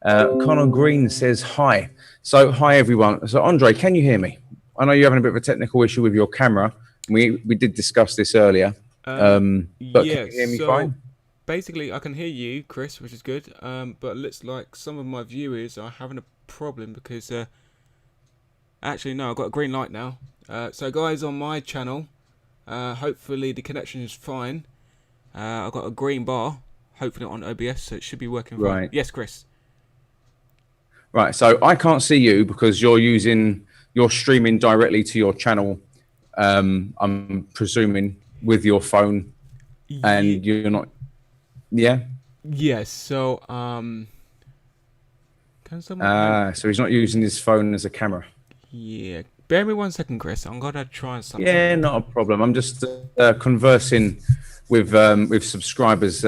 Connor Green says hi. So hi everyone. So Andre, can you hear me? I know you're having a bit of a technical issue with your camera. We did discuss this earlier. But can Yeah, you hear me so fine? basically I can hear you, Chris, which is good. But it looks like some of my viewers are having a problem because actually no, I've got a green light now. So guys on my channel, hopefully the connection is fine. I've got a green bar, hopefully on OBS, so it should be working fine. Right. Yes, Chris. Right. So I can't see you because you're streaming directly to your channel. I'm presuming with your phone, Yeah, and you're not. Yeah. yes. So can someone maybe? So he's not using his phone as a camera. Yeah. Bear me 1 second, Chris. I'm gonna try Yeah, something. not a problem. I'm just conversing with subscribers,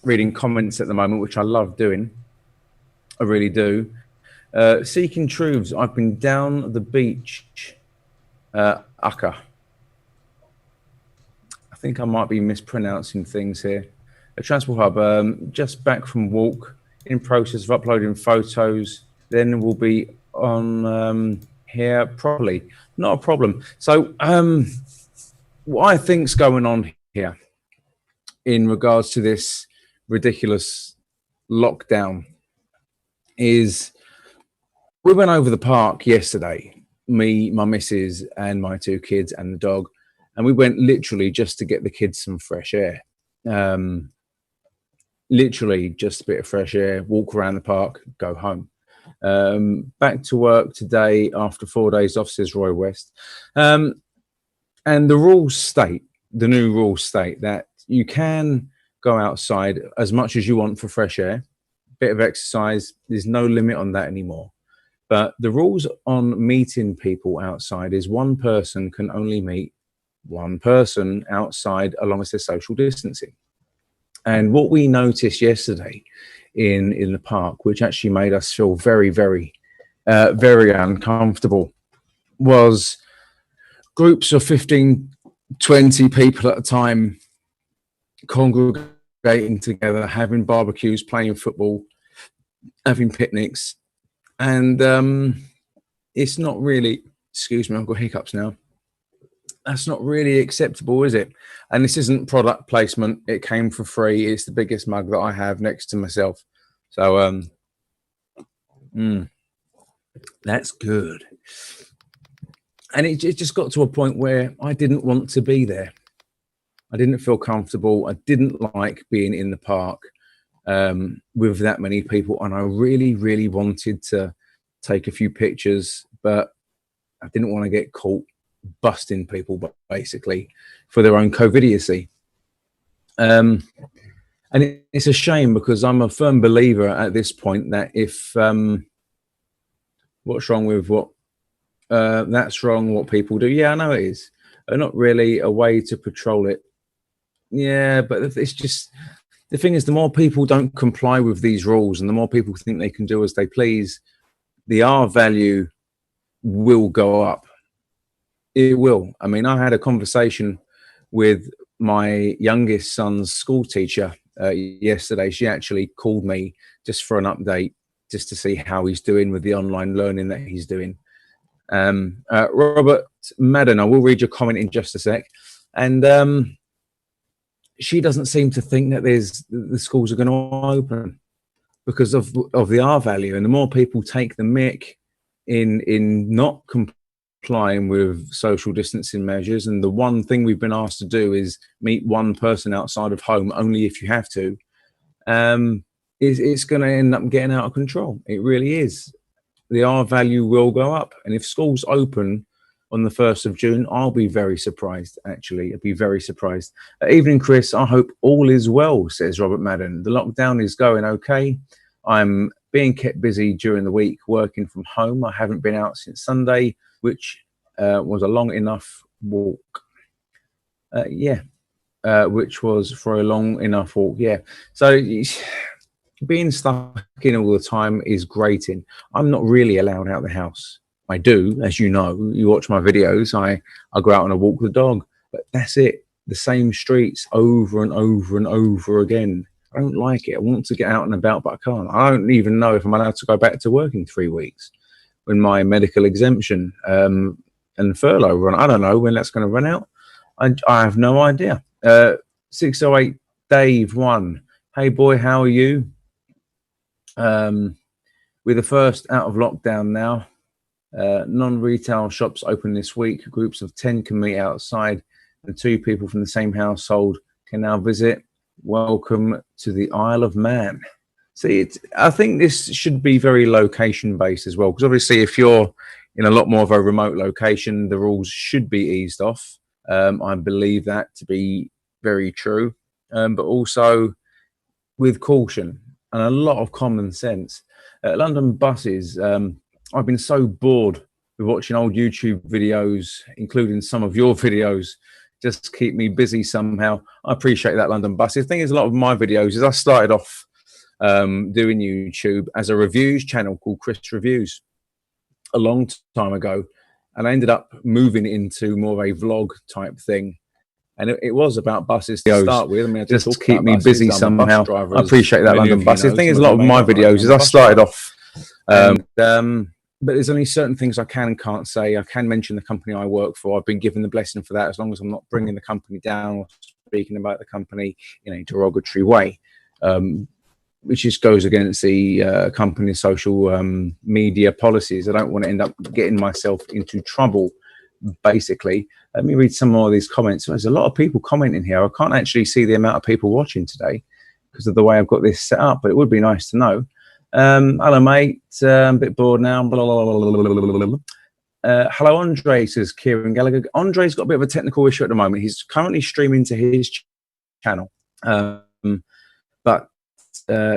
reading comments at the moment, which I love doing. I really do. Seeking truths. I've been down the beach, Akka. I think I might be mispronouncing things here. A transport hub. Just back from walk. In process of uploading photos. Then we'll be on here properly. Not a problem. So, what I think's going on here in regards to this ridiculous lockdown is we went over the park yesterday, me, my missus, and my two kids and the dog, and we went literally just to get the kids some fresh air. Literally just a bit of fresh air, walk around the park, go home. Back to work today after 4 days off, says Roy West. And the rules state, the new rules state that you can go outside as much as you want for fresh air, bit of exercise. There's no limit on that anymore. But the rules on meeting people outside is one person can only meet one person outside along with their social distancing. And what we noticed yesterday in the park, which actually made us feel very, very, very uncomfortable, was groups of 15, 20 people at a time congregating together, having barbecues, playing football, having picnics. And it's not really, excuse me, I've got hiccups now. That's not really acceptable, is it? And this isn't product placement. It came for free. It's the biggest mug that I have next to myself. So, that's good. And it just got to a point where I didn't want to be there. I didn't feel comfortable. I didn't like being in the park with that many people. And I really, really wanted to take a few pictures, but I didn't want to get caught busting people, but basically for their own COVID-idiocy. And it's a shame because I'm a firm believer at this point that if what's wrong with what that's wrong what people do. Yeah, I know it is. Not really a way to patrol it. Yeah, but it's just the thing is, the more people don't comply with these rules and the more people think they can do as they please, the R value will go up. It will. I mean, I had a conversation with my youngest son's school teacher yesterday. She actually called me just for an update, just to see how he's doing with the online learning that he's doing. Robert Madden, I will read your comment in just a sec. And she doesn't seem to think that the schools are going to open because of the R value. And the more people take the mick in not complying with social distancing measures, and the one thing we've been asked to do is meet one person outside of home only if you have to, it's going to end up getting out of control. It really is. The R value will go up, and if schools open on the 1st of June, I'll be very surprised. Actually, I'd be very surprised. Evening, Chris. I hope all is well, says Robert Madden. The lockdown is going okay. I'm being kept busy during the week working from home. I haven't been out since Sunday, which was a long enough walk. Which was for a long enough walk. Yeah. So being stuck in all the time is grating. I'm not really allowed out the house. I do, as you know, you watch my videos, I go out on a walk with the dog, but that's it. The same streets over and over and over again. I don't like it. I want to get out and about, but I can't. I don't even know if I'm allowed to go back to work in 3 weeks when my medical exemption and furlough run. I don't know when that's going to run out. I have no idea. 608 Dave 1. Hey boy, how are you? We're the first out of lockdown now. Non-retail shops open this week. Groups of 10 can meet outside, and 2 people from the same household can now visit. Welcome to the Isle of Man. See, I think this should be very location-based as well, because obviously if you're in a lot more of a remote location, the rules should be eased off. I believe that to be very true, but also with caution and a lot of common sense. London buses, I've been so bored with watching old YouTube videos, including some of your videos, just to keep me busy somehow. I appreciate that, London buses. The thing is, a lot of my videos is I started off doing YouTube as a reviews channel called Chris Reviews a long time ago, and I ended up moving into more of a vlog type thing. And it was about buses to start with. I mean, just to keep me busy somehow. I appreciate that, London buses. The thing is, a lot of my videos is I started off, but there's only certain things I can and can't say. I can mention the company I work for. I've been given the blessing for that, as long as I'm not bringing the company down or speaking about the company in a derogatory way, which just goes against the company's social media policies. I don't want to end up getting myself into trouble, basically. Let me read some more of these comments. There's a lot of people commenting here. I can't actually see the amount of people watching today because of the way I've got this set up, but it would be nice to know. Hello, mate. I'm a bit bored now. Hello, Andre, says Kieran Gallagher. Andre's got a bit of a technical issue at the moment. He's currently streaming to his channel, but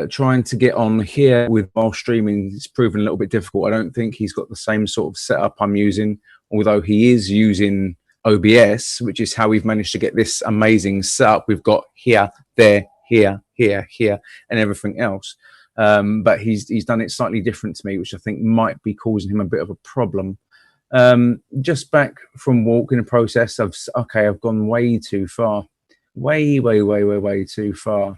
trying to get on here while streaming is proving a little bit difficult. I don't think he's got the same sort of setup I'm using, although he is using OBS, which is how we've managed to get this amazing setup. We've got here, there, here, and everything else. But he's done it slightly different to me, which I think might be causing him a bit of a problem. Just back from walk in the process of, okay, I've gone way too far. Way too far.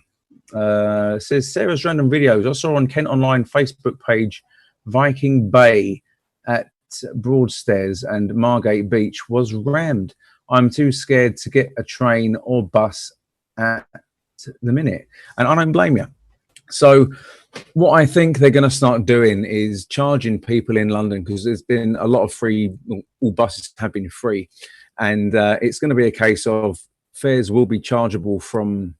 Says Sarah's random videos. I saw on Kent Online Facebook page, Viking Bay at Broadstairs and Margate Beach was rammed. I'm too scared to get a train or bus at the minute, and I don't blame you. So what I think they're going to start doing is charging people in London, because there's been a lot of free, all buses have been free, and it's going to be a case of fares will be chargeable from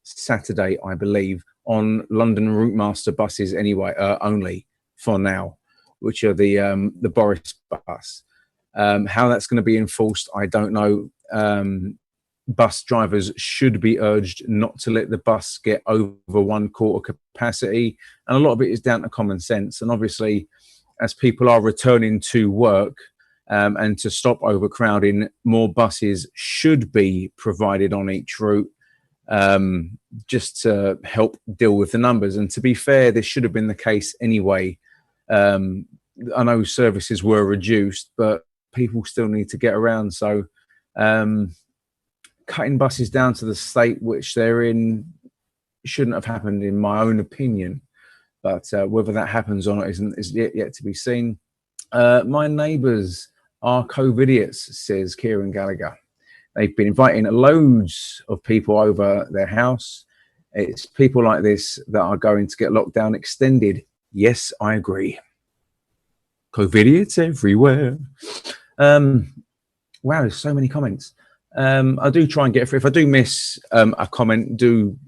Saturday, I believe, on London Routemaster buses anyway, only for now, which are the Boris bus. How that's going to be enforced, I don't know. Bus drivers should be urged not to let the bus get over 1/4 capacity, and a lot of it is down to common sense. And obviously, as people are returning to work and to stop overcrowding, more buses should be provided on each route, just to help deal with the numbers. And to be fair, this should have been the case anyway. I know services were reduced, but people still need to get around. So cutting buses down to the state which they're in shouldn't have happened, in my own opinion. But whether that happens or not is yet to be seen. My neighbours are COVIDiots, says Kieran Gallagher. They've been inviting loads of people over their house. It's people like this that are going to get lockdown extended. Yes, I agree. COVIDiots everywhere. Wow, there's so many comments. I do try and get through. If I do miss a comment, do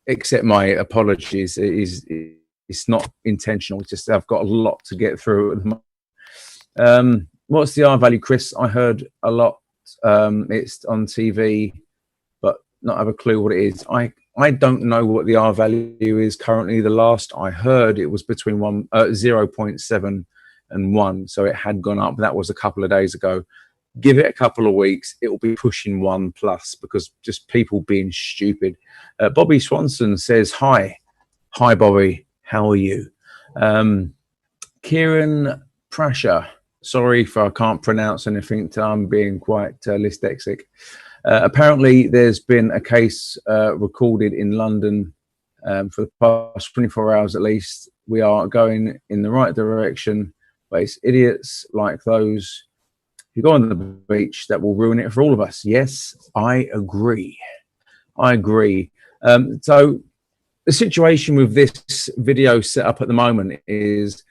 accept my apologies. It's not intentional. It's just I've got a lot to get through at the moment. What's the R value, Chris? I heard a lot. It's on TV, but not have a clue what it is. I don't know what the R value is currently. The last I heard, it was between 0.7 and 1, so it had gone up. That was a couple of days ago. Give it a couple of weeks, it will be pushing 1+, because just people being stupid. Bobby Swanson says, hi Bobby, how are you? Kieran Prasher, sorry if I can't pronounce anything, I'm being quite dyslexic. Apparently, there's been a case recorded in London for the past 24 hours at least. We are going in the right direction, but it's idiots like those who go on the beach that will ruin it for all of us. Yes, I agree. I agree. So the situation with this video set up at the moment is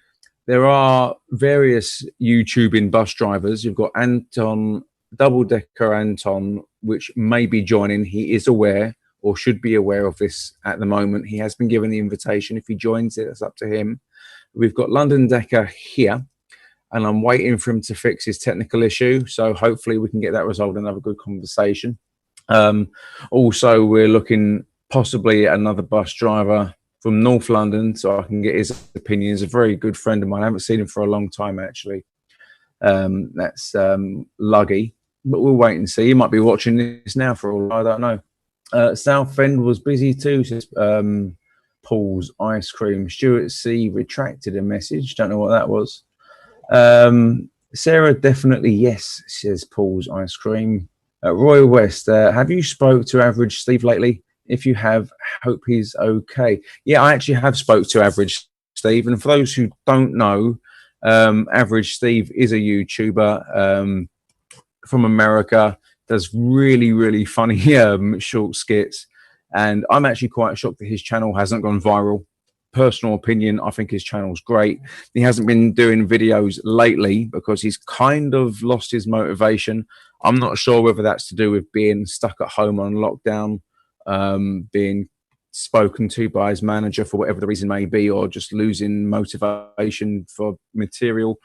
there are various YouTubing bus drivers. You've got Anton, Double Decker Anton, which may be joining. He is aware or should be aware of this at the moment. He has been given the invitation. If he joins it, it's up to him. We've got London Decker here, and I'm waiting for him to fix his technical issue. So hopefully we can get that resolved and have a good conversation. Also, we're looking possibly at another bus driver from North London, so I can get his opinion. He's a very good friend of mine. I haven't seen him for a long time, actually. That's Luggy, but we'll wait and see. He might be watching this now for all I don't know. Southend was busy too, says Paul's Ice Cream. Stuart C retracted a message. Don't know what that was. Sarah, definitely yes, says Paul's Ice Cream. Roy West, have you spoke to Average Steve lately? If you have, hope he's okay. Yeah, I actually have spoke to Average Steve. And for those who don't know, Average Steve is a YouTuber from America, does really, really funny short skits. And I'm actually quite shocked that his channel hasn't gone viral. Personal opinion, I think his channel's great. He hasn't been doing videos lately because he's kind of lost his motivation. I'm not sure whether that's to do with being stuck at home on lockdown, being spoken to by his manager for whatever the reason may be, or just losing motivation for material,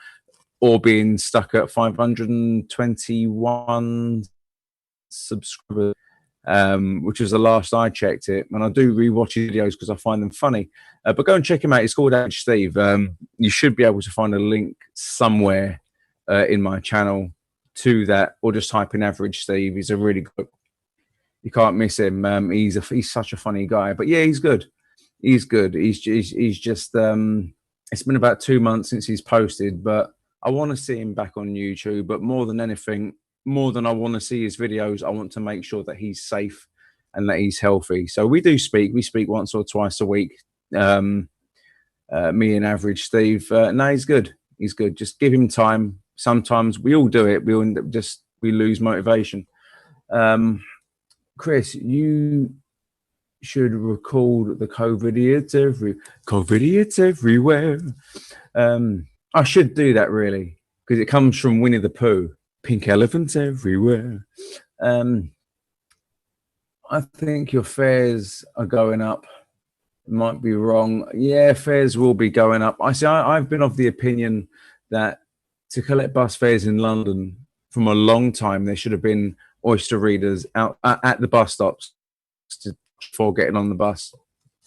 or being stuck at 521 subscribers, which was the last I checked it. And I do rewatch his videos because I find them funny. But go and check him out. It's called Average Steve. You should be able to find a link somewhere in my channel to that, or just type in Average Steve. He's a really good. You can't miss him. He's such a funny guy. But yeah, he's good. He's good. He's just. It's been about 2 months since he's posted, but I want to see him back on YouTube. But more than anything, more than I want to see his videos, I want to make sure that he's safe and that he's healthy. So we do speak. We speak once or twice a week. Me and Average Steve. No, he's good. He's good. Just give him time. Sometimes we all do it. We all end up we lose motivation. Chris, you should record the COVID idiots everywhere. I should do that really, because it comes from Winnie the Pooh. Pink elephants everywhere. I think your fares are going up. Might be wrong. Yeah, fares will be going up. I've been of the opinion that to collect bus fares in London from a long time, there should have been Oyster readers out at the bus stops before getting on the bus.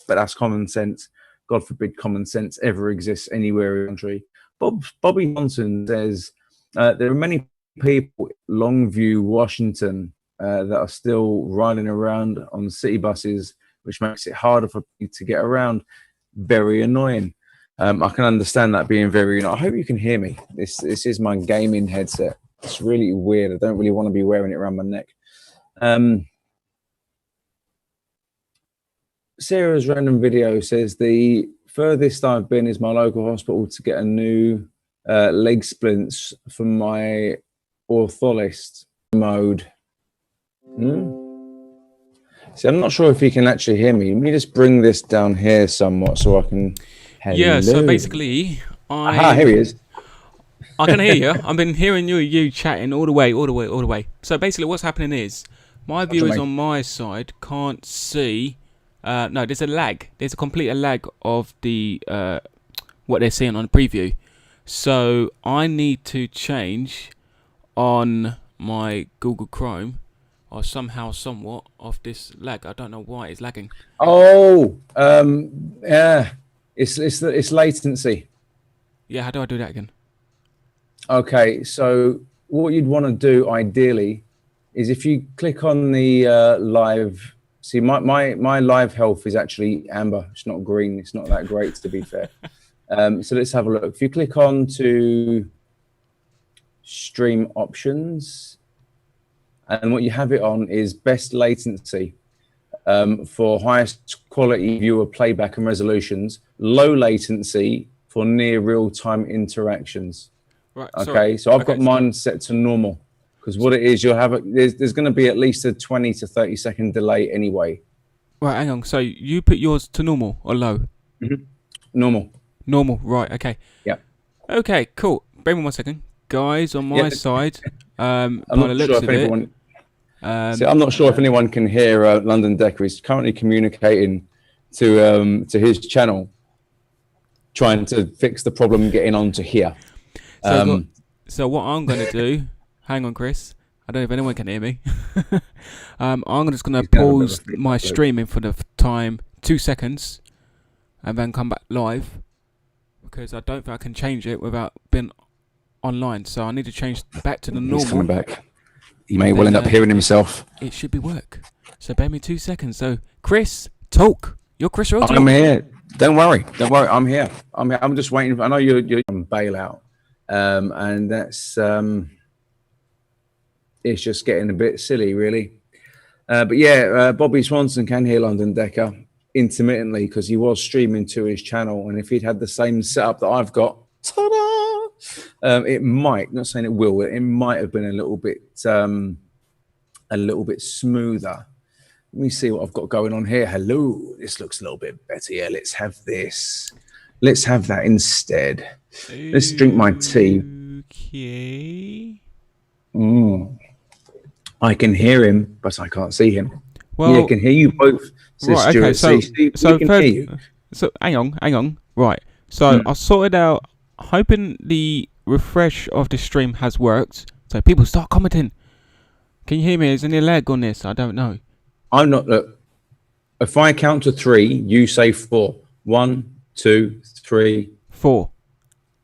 But that's common sense. God forbid common sense ever exists anywhere in the country. Bobby Johnson says there are many people in Longview, Washington, that are still riding around on city buses, which makes it harder for people to get around. Very annoying. I can understand that being very annoying. I hope you can hear me. This is my gaming headset. It's really weird. I don't really want to be wearing it around my neck. Sarah's random video says the furthest I've been is my local hospital to get a new leg splints for my ortholist mode. See, I'm not sure if you can actually hear me. Let me just bring this down here somewhat so I can. Hello. Yeah, so basically, here he is. I can hear you. I've been hearing you chatting all the way. So basically what's happening is my viewers on my side can't see. No, there's a lag. There's a complete lag of the what they're seeing on the preview. So I need to change on my Google Chrome or somehow somewhat of this lag. I don't know why it's lagging. Oh, yeah. It's latency. Yeah, how do I do that again? Okay, so what you'd want to do ideally is if you click on the live. See, my live health is actually amber. It's not green. It's not that great, to be fair. So let's have a look. If you click on to stream options, and what you have it on is best latency for highest quality viewer playback and resolutions, low latency for near real-time interactions. Right. Okay, Sorry. so I've got mine set to normal, because what it is, you'll have there's going to be at least a 20 to 30 second delay anyway. Right, hang on. So you put yours to normal or low? Normal. Normal. Right. Okay. Yeah. Okay. Cool. Bear with me 1 second, guys. On my side, I'm not sure if anyone. See, I'm not sure if anyone can hear London Decker. He's currently communicating to his channel, trying to fix the problem getting onto here. So what I'm going to do, hang on, Chris. I don't know if anyone can hear me. I'm just going to pause my streaming for the time, 2 seconds, and then come back live, because I don't think I can change it without being online. So I need to change back to the normal. He's coming back. He may well end up hearing himself. It should be work. So bear me 2 seconds. So Chris, talk. You're Chris Rowe. I'm here. Don't worry. I'm here. I'm just waiting. I know you're on bailout, and that's it's just getting a bit silly, really. But yeah, Bobby Swanson can hear London Decker intermittently, because he was streaming to his channel, and if he'd had the same setup that I've got, ta-da! It might, not saying it will, it might have been a little bit smoother. Let me see what I've got going on here. Hello, this looks a little bit better. Yeah, let's have this. Let's have that instead. Let's drink my tea. Okay. I can hear him, but I can't see him. Well, yeah, I can hear you both. Right, okay, so hang on. Right. So I sorted out, hoping the refresh of the stream has worked. So people start commenting. Can you hear me? Is any lag on this? I don't know. I'm not. Look, if I count to 3, you say 4. 1, 2, 3, 4.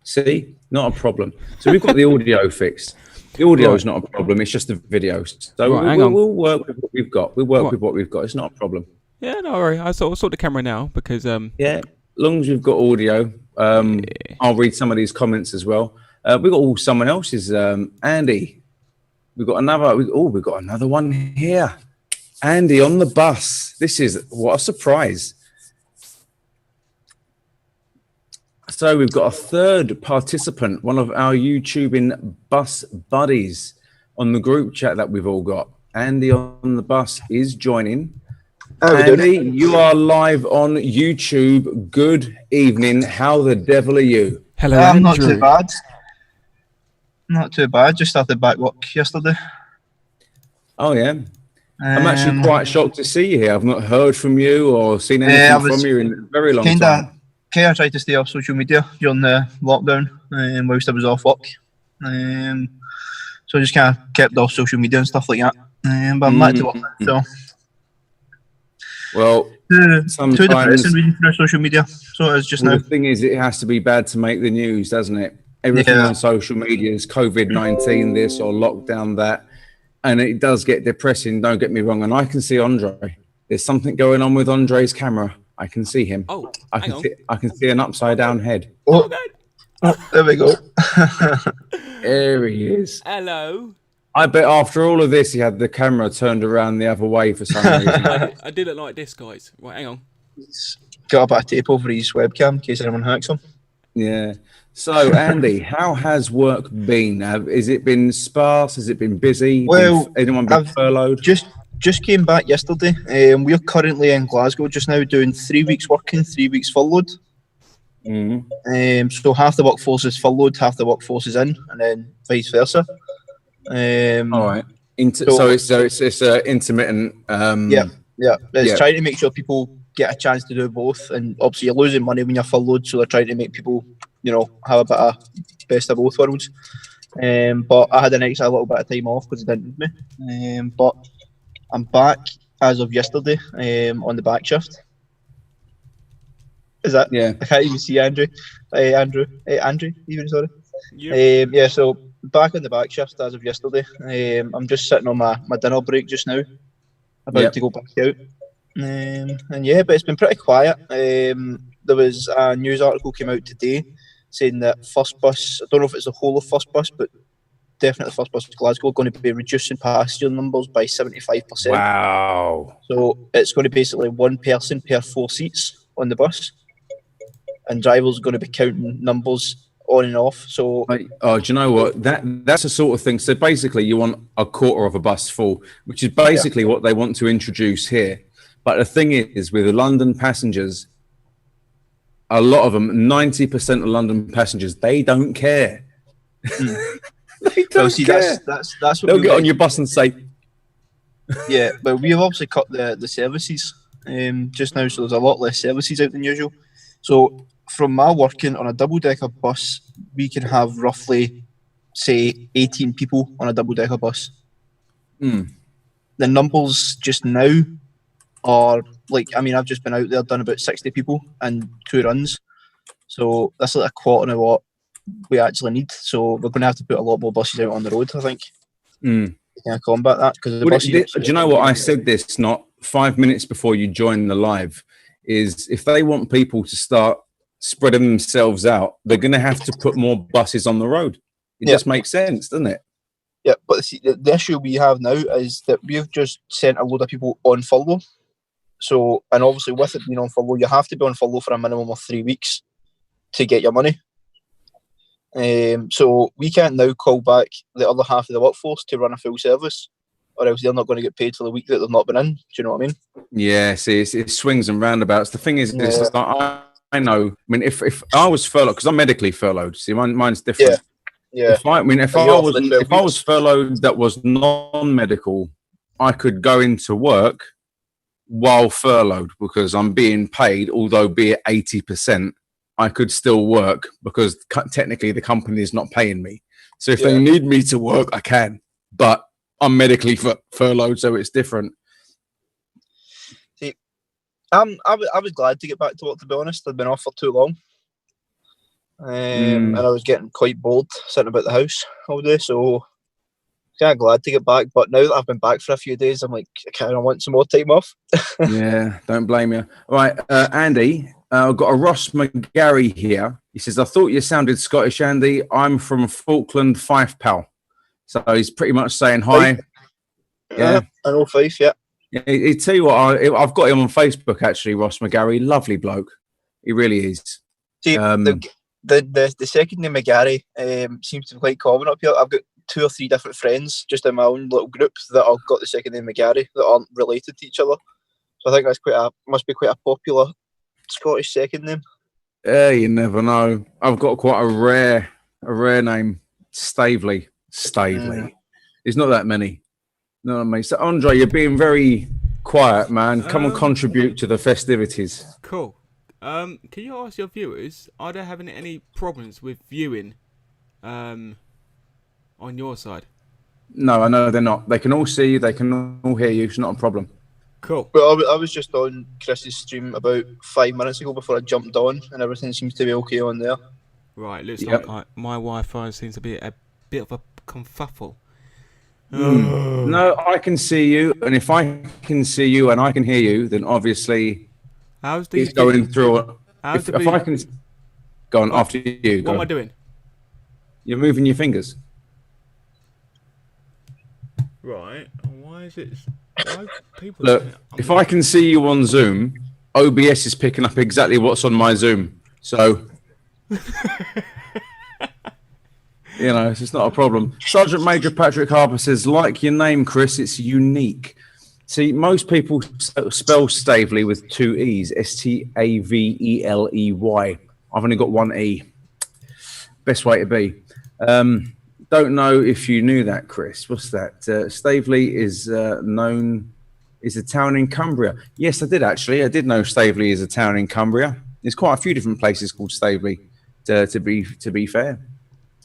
See, not a problem. So we've got the audio fixed. The audio is not a problem. It's just the video. So we'll work with what we've got. We'll work with what we've got. It's not a problem. Yeah, no worry. I sort the camera now, because yeah, as long as we've got audio, I'll read some of these comments as well. We've got someone else's. Andy, we've got another one here. Andy on the bus. This is what a surprise. So we've got a third participant, one of our YouTubing bus buddies on the group chat that we've all got. Andy on the bus is joining. Andy, you are live on YouTube. Good evening. How the devil are you? Hello, I'm not too bad. Not too bad. Just started back work yesterday. Oh, yeah. I'm actually quite shocked to see you here. I've not heard from you or seen anything from you in a very long time. I tried to stay off social media during the lockdown whilst I was off work. So I just kind of kept off social media and stuff like that. But I'm back to work now, so. Well, too depressing reading through social media. So it's just now. The thing is, it has to be bad to make the news, doesn't it? Everything on social media is COVID-19 this or lockdown that. And it does get depressing, don't get me wrong. And I can see Andre. There's something going on with Andre's camera. I can see him. Oh, I can see an upside down head. Oh, there we go. There he is. Hello. I bet after all of this, he had the camera turned around the other way for some reason. I did it like this, guys. Right, hang on. He's got a bit of tape over his webcam in case anyone hacks him. Yeah. So, Andy, how has work been? Has it been sparse? Has it been busy? Well, anyone been furloughed? Just came back yesterday. We're currently in Glasgow just now doing 3 weeks working, 3 weeks furloughed. So half the workforce is furloughed, half the workforce is in, and then vice versa. All right. So it's intermittent. It's trying to make sure people get a chance to do both, and obviously you're losing money when you're furloughed, so they're trying to make people, have a bit of best of both worlds. But I had an extra little bit of time off because it didn't need me. But I'm back as of yesterday on the back shift. Is that? Yeah. I can't even see Andrew. Andrew, even sorry. Yeah. So back on the back shift as of yesterday. I'm just sitting on my dinner break just now, about to go back out. But it's been pretty quiet. There was a news article came out today saying that First Bus, I don't know if it's the whole of First Bus, but definitely the first bus to Glasgow, going to be reducing passenger numbers by 75%. Wow. So it's going to basically one person per 4 seats on the bus, and drivers are going to be counting numbers on and off. So, oh, do you know what? That's the sort of thing. So basically, you want a quarter of a bus full, which is basically what they want to introduce here. But the thing is, with the London passengers, a lot of them, 90% of London passengers, they don't care. They don't care. That's what they'll get on your bus and say, yeah, but we've obviously cut the services just now, so there's a lot less services out than usual. So from my working on a double-decker bus, we can have roughly, say, 18 people on a double-decker bus. The numbers just now are like, I mean, I've just been out there, done about 60 people and 2 runs. So that's like a quarter of what we actually need. So we're going to have to put a lot more buses out on the road, I think. To combat that. Because do you know what? I said this not 5 minutes before you joined the live, is if they want people to start spreading themselves out, they're going to have to put more buses on the road. It just makes sense, doesn't it? Yeah, but see, the issue we have now is that we've just sent a load of people on furlough. So, and obviously with it being on furlough, you have to be on furlough for a minimum of 3 weeks to get your money. So we can't now call back the other half of the workforce to run a full service, or else they're not going to get paid for the week that they've not been in. Do you know what I mean? Yeah, see, it swings and roundabouts. The thing is, I know. I mean, if I was furloughed, because I'm medically furloughed. See, mine's different. Yeah. If I was furloughed that was non-medical, I could go into work while furloughed because I'm being paid, although be it 80%, I could still work because technically the company is not paying me. So if they need me to work, I can, but I'm medically furloughed, so it's different. See, I was glad to get back to work, to be honest. I'd been off for too long. And I was getting quite bored sitting about the house all day, so kind of glad to get back. But now that I've been back for a few days, I'm like, I kind of want some more time off. Yeah, don't blame you. All right, Andy, I've got a Ross McGarry here. He says, I thought you sounded Scottish, Andy. I'm from Falkland, Fife, pal. So he's pretty much saying hi. Yeah, I know Fife, yeah. He tell you what, I've got him on Facebook, actually, Ross McGarry. Lovely bloke. He really is. See, the second name McGarry seems to be quite common up here. I've got 2 or 3 different friends just in my own little group that have got the second name McGarry that aren't related to each other. So I think that's must be quite a popular Scottish second name. Yeah, you never know. I've got quite a rare name, Stavely. There's not that many. No, I mean, so Andre, you're being very quiet, man. Come and contribute to the festivities. Cool. Can you ask your viewers, are they having any problems with viewing on your side? No, I know they're not. They can all see you. They can all hear you. It's not a problem. Cool. Well, I was just on Chris's stream about 5 minutes ago before I jumped on, and everything seems to be okay on there. Right, looks like my Wi-Fi seems to be a bit of a confuffle. No, I can see you, and if I can see you and I can hear you, then obviously he's going through. If I can go on after you, what am I doing? You're moving your fingers. Right. Why is it? Why people? Look, if I can see you on Zoom, OBS is picking up exactly what's on my Zoom, so. You know, it's not a problem. Sergeant Major Patrick Harper says, like your name, Chris, it's unique. See, most people spell Stavely with 2 E's, Staveley. I've only got 1 E. Best way to be. Don't know if you knew that, Chris. What's that? Stavely is known is a town in Cumbria. Yes, I did actually. I did know Stavely is a town in Cumbria. There's quite a few different places called Stavely, to be fair.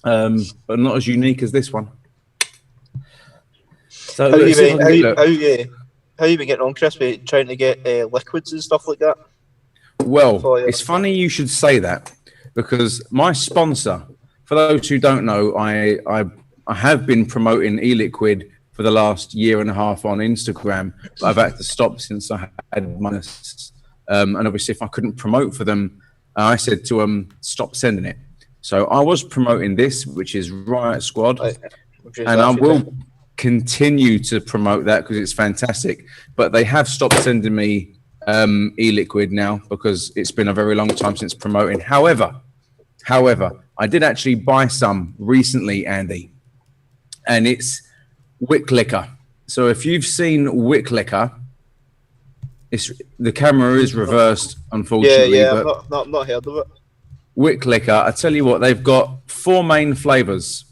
But not as unique as this one. So how you been getting on, Chris? Trying to get liquids and stuff like that? Well, it's funny you should say that because my sponsor, for those who don't know, I have been promoting e-liquid for the last 1.5 years on Instagram, but I've had to stop since I had minus. And obviously, if I couldn't promote for them, I said to them, stop sending it. So I was promoting this, which is Riot Squad. and I will continue to promote that because it's fantastic. But they have stopped sending me e-liquid now because it's been a very long time since promoting. However, I did actually buy some recently, Andy, and it's Wick Liquor. So if you've seen Wick Liquor, the camera is reversed, unfortunately. Yeah, but I've not heard of it. Wick Liquor, I tell you what, they've got 4 main flavours.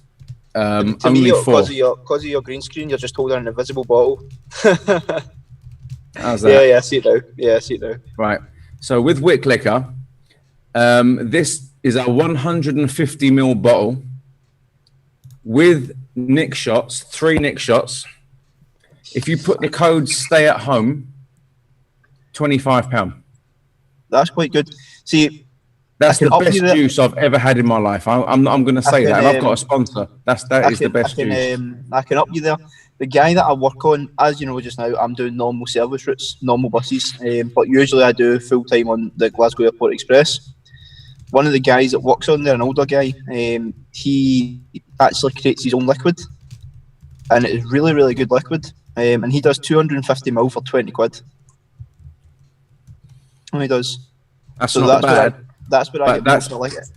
To only me, 4. because of your green screen, you're just holding an invisible bottle. How's that? Yeah, I see it now. Yeah, I see it now. Right. So with Wick Liquor, this is a 150ml bottle with Nick shots, 3 Nick shots. If you put the code "Stay at Home," £25. That's quite good. See, that's the best juice I've ever had in my life. I'm going to say that. And I've got a sponsor. That is the best juice. I can up you there. The guy that I work on, as you know, just now, I'm doing normal service routes, normal buses, but usually I do full time on the Glasgow Airport Express. One of the guys that works on there, an older guy, he actually creates his own liquid, and it is really, really good liquid. And he does 250ml for 20 quid. And he does. That's so not bad. That's what I get. I like it.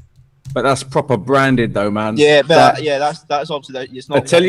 But that's proper branded, though, man. Yeah, but that's obviously it's not. I tell you what.